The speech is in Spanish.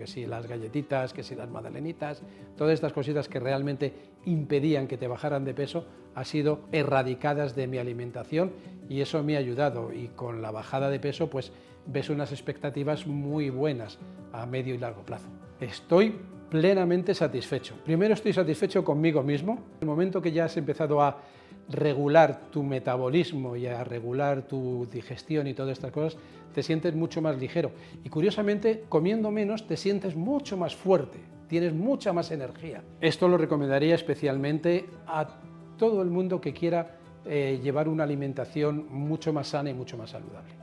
Que si las galletitas, que si las magdalenitas, todas estas cositas que realmente impedían que te bajaran de peso, han sido erradicadas de mi alimentación y eso me ha ayudado, y con la bajada de peso pues ves unas expectativas muy buenas a medio y largo plazo. Estoy plenamente satisfecho. Primero estoy satisfecho conmigo mismo. En el momento que ya has empezado a regular tu metabolismo y a regular tu digestión y todas estas cosas, te sientes mucho más ligero. Y curiosamente, comiendo menos, te sientes mucho más fuerte, tienes mucha más energía. Esto lo recomendaría especialmente a todo el mundo que quiera llevar una alimentación mucho más sana y mucho más saludable.